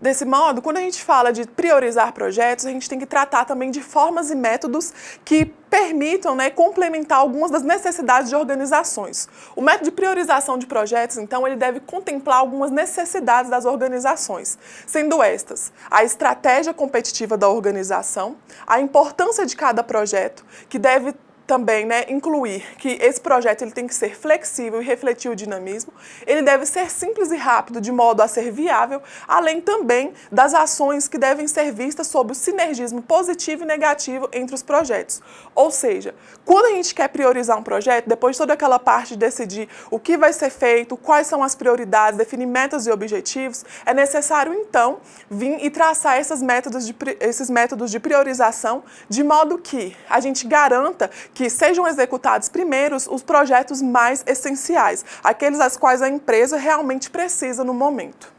Desse modo, quando a gente fala de priorizar projetos, a gente tem que tratar também de formas e métodos que permitam, né, complementar algumas das necessidades de organizações. O método de priorização de projetos, então, ele deve contemplar algumas necessidades das organizações, sendo estas a estratégia competitiva da organização, a importância de cada projeto, que deve também, né, incluir que esse projeto ele tem que ser flexível e refletir o dinamismo, ele deve ser simples e rápido de modo a ser viável, além também das ações que devem ser vistas sob o sinergismo positivo e negativo entre os projetos. Ou seja, quando a gente quer priorizar um projeto, depois de toda aquela parte de decidir o que vai ser feito, quais são as prioridades, definir metas e objetivos, é necessário então vir e traçar esses métodos de priorização de modo que a gente garanta que sejam executados primeiro os projetos mais essenciais, aqueles aos quais a empresa realmente precisa no momento.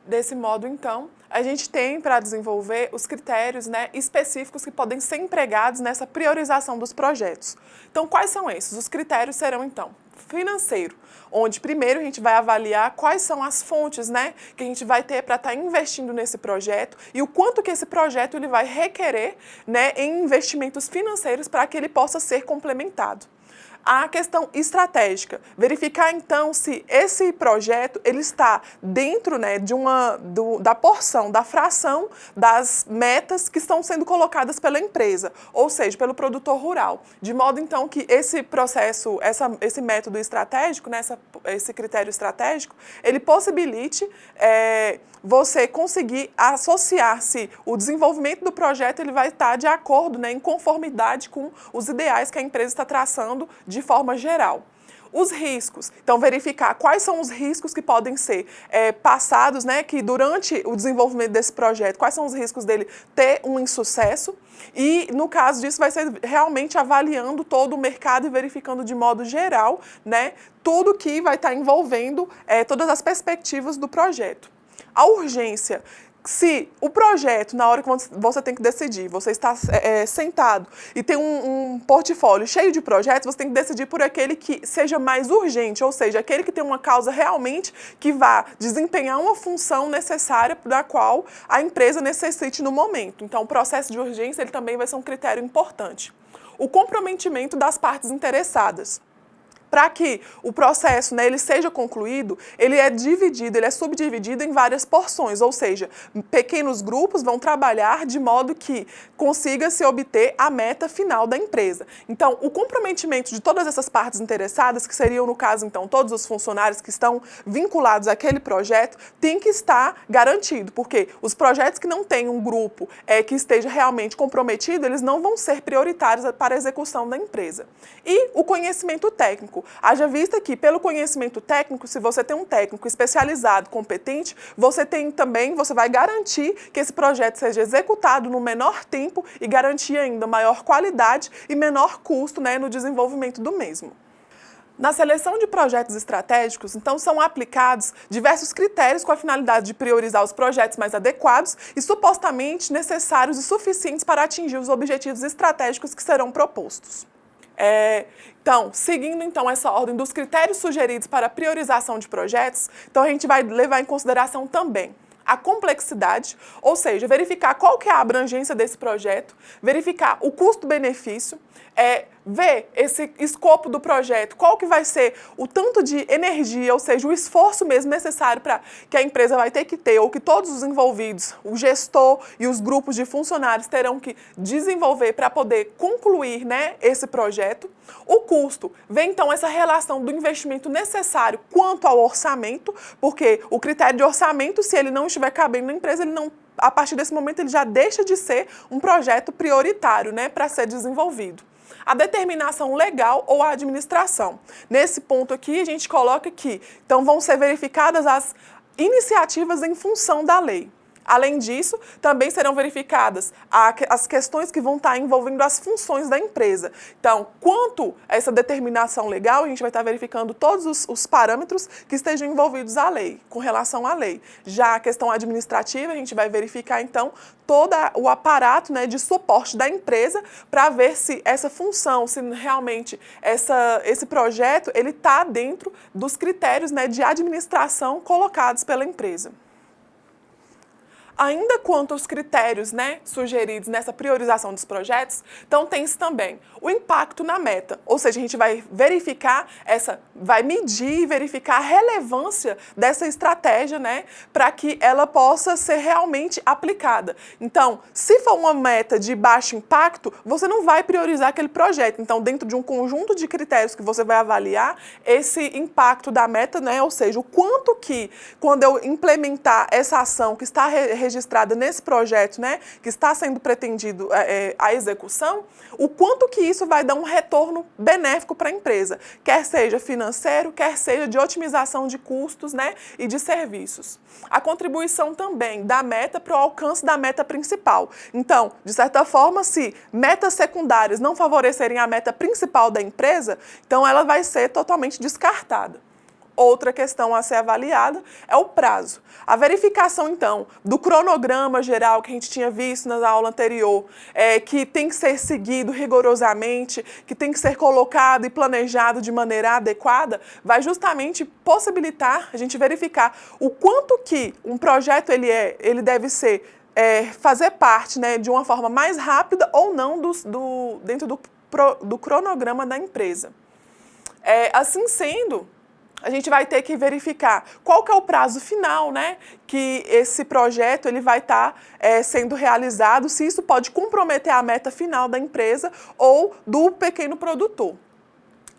Desse modo, então, a gente tem para desenvolver os critérios, né, específicos que podem ser empregados nessa priorização dos projetos. Então, quais são esses? Os critérios serão, então, financeiro, onde primeiro a gente vai avaliar quais são as fontes, né, que a gente vai ter para estar investindo nesse projeto e o quanto que esse projeto ele vai requerer, né, em investimentos financeiros para que ele possa ser complementado. A questão estratégica, verificar então se esse projeto ele está dentro, né, da porção, da fração das metas que estão sendo colocadas pela empresa, ou seja, pelo produtor rural, de modo então que esse processo, esse método estratégico, né, esse critério estratégico, ele possibilite você conseguir associar se o desenvolvimento do projeto ele vai estar de acordo, né, em conformidade com os ideais que a empresa está traçando de forma geral. Os riscos, então verificar quais são os riscos que podem ser passados, né, que durante o desenvolvimento desse projeto, quais são os riscos dele ter um insucesso e no caso disso vai ser realmente avaliando todo o mercado e verificando de modo geral, né, tudo que vai estar envolvendo todas as perspectivas do projeto. A urgência. Se o projeto, na hora que você tem que decidir, você está sentado e tem um portfólio cheio de projetos, você tem que decidir por aquele que seja mais urgente, ou seja, aquele que tem uma causa realmente que vá desempenhar uma função necessária da qual a empresa necessite no momento. Então, o processo de urgência ele também vai ser um critério importante. O comprometimento das partes interessadas. Para que o processo, né, ele seja concluído, ele é subdividido em várias porções, ou seja, pequenos grupos vão trabalhar de modo que consiga-se obter a meta final da empresa. Então, o comprometimento de todas essas partes interessadas, que seriam, no caso, então, todos os funcionários que estão vinculados àquele projeto, tem que estar garantido, porque os projetos que não têm um grupo que esteja realmente comprometido, eles não vão ser prioritários para a execução da empresa. E o conhecimento técnico. Haja vista que, pelo conhecimento técnico, se você tem um técnico especializado, competente, você vai garantir que esse projeto seja executado no menor tempo e garantir ainda maior qualidade e menor custo, né, no desenvolvimento do mesmo. Na seleção de projetos estratégicos, então, são aplicados diversos critérios com a finalidade de priorizar os projetos mais adequados e supostamente necessários e suficientes para atingir os objetivos estratégicos que serão propostos. Então, seguindo então essa ordem dos critérios sugeridos para a priorização de projetos, então a gente vai levar em consideração também a complexidade, ou seja, verificar qual que é a abrangência desse projeto, verificar o custo-benefício, ver esse escopo do projeto, qual que vai ser o tanto de energia, ou seja, o esforço mesmo necessário para que a empresa vai ter que ter, ou que todos os envolvidos, o gestor e os grupos de funcionários terão que desenvolver para poder concluir, né, esse projeto. O custo, vem então essa relação do investimento necessário quanto ao orçamento, porque o critério de orçamento, se ele não estiver cabendo na empresa, a partir desse momento ele já deixa de ser um projeto prioritário, né, para ser desenvolvido. A determinação legal ou a administração. Nesse ponto aqui, a gente coloca que então vão ser verificadas as iniciativas em função da lei. Além disso, também serão verificadas as questões que vão estar envolvendo as funções da empresa. Então, quanto a essa determinação legal, a gente vai estar verificando todos os parâmetros que estejam envolvidos à lei, com relação à lei. Já a questão administrativa, a gente vai verificar, então, todo o aparato, né, de suporte da empresa para ver se essa função, se realmente esse projeto ele está dentro dos critérios, né, de administração colocados pela empresa. Ainda quanto aos critérios, né, sugeridos nessa priorização dos projetos, então tem-se também o impacto na meta, ou seja, a gente vai verificar vai medir e verificar a relevância dessa estratégia, né, para que ela possa ser realmente aplicada. Então, se for uma meta de baixo impacto, você não vai priorizar aquele projeto. Então, dentro de um conjunto de critérios que você vai avaliar, esse impacto da meta, né, ou seja, o quanto que, quando eu implementar essa ação que está registrada nesse projeto, né, que está sendo pretendido a execução, o quanto que isso vai dar um retorno benéfico para a empresa, quer seja financeiro, quer seja de otimização de custos, né, e de serviços. A contribuição também da meta para o alcance da meta principal. Então, de certa forma, se metas secundárias não favorecerem a meta principal da empresa, então ela vai ser totalmente descartada. Outra questão a ser avaliada é o prazo. A verificação, então, do cronograma geral que a gente tinha visto na aula anterior, que tem que ser seguido rigorosamente, que tem que ser colocado e planejado de maneira adequada, vai justamente possibilitar a gente verificar o quanto que um projeto ele deve ser, fazer parte, né, de uma forma mais rápida ou não dentro do cronograma da empresa. Assim sendo, a gente vai ter que verificar qual que é o prazo final, né, que esse projeto ele vai estar sendo realizado, se isso pode comprometer a meta final da empresa ou do pequeno produtor.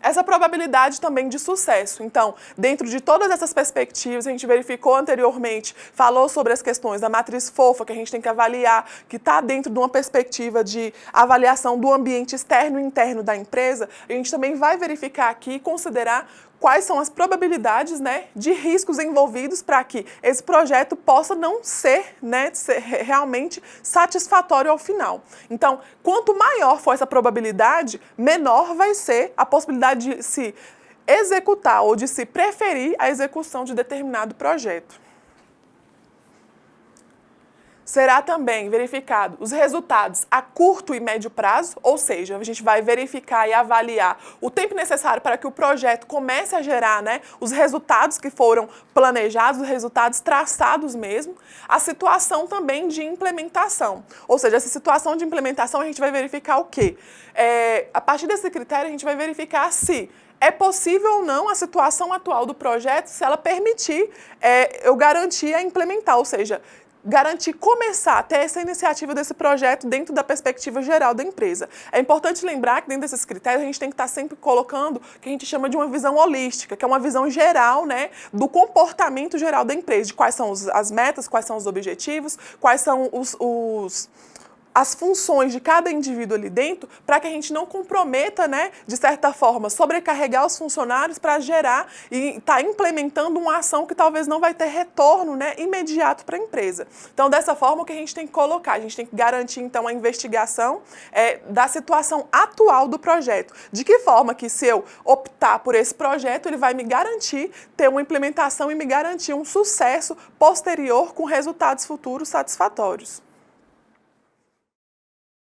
Essa probabilidade também de sucesso. Então, dentro de todas essas perspectivas, a gente verificou anteriormente, falou sobre as questões da matriz fofa, que a gente tem que avaliar, que está dentro de uma perspectiva de avaliação do ambiente externo e interno da empresa. A gente também vai verificar aqui e considerar quais são as probabilidades, né, de riscos envolvidos para que esse projeto possa não ser, né, realmente satisfatório ao final. Então, quanto maior for essa probabilidade, menor vai ser a possibilidade de se executar ou de se preferir a execução de determinado projeto. Será também verificado os resultados a curto e médio prazo, ou seja, a gente vai verificar e avaliar o tempo necessário para que o projeto comece a gerar, né, os resultados que foram planejados, os resultados traçados mesmo. A situação também de implementação, ou seja, essa situação de implementação a gente vai verificar o quê? A partir desse critério a gente vai verificar se é possível ou não a situação atual do projeto, se ela permitir eu garantir a implementar, ou seja, garantir começar a ter essa iniciativa desse projeto dentro da perspectiva geral da empresa. É importante lembrar que dentro desses critérios a gente tem que estar sempre colocando o que a gente chama de uma visão holística, que é uma visão geral, né, do comportamento geral da empresa, de quais são as metas, quais são os objetivos, quais são as funções de cada indivíduo ali dentro, para que a gente não comprometa, né, de certa forma, sobrecarregar os funcionários para gerar e estar implementando uma ação que talvez não vai ter retorno, né, imediato para a empresa. Então, dessa forma, o que a gente tem que colocar? A gente tem que garantir, então, a investigação da situação atual do projeto. De que forma que, se eu optar por esse projeto, ele vai me garantir ter uma implementação e me garantir um sucesso posterior com resultados futuros satisfatórios.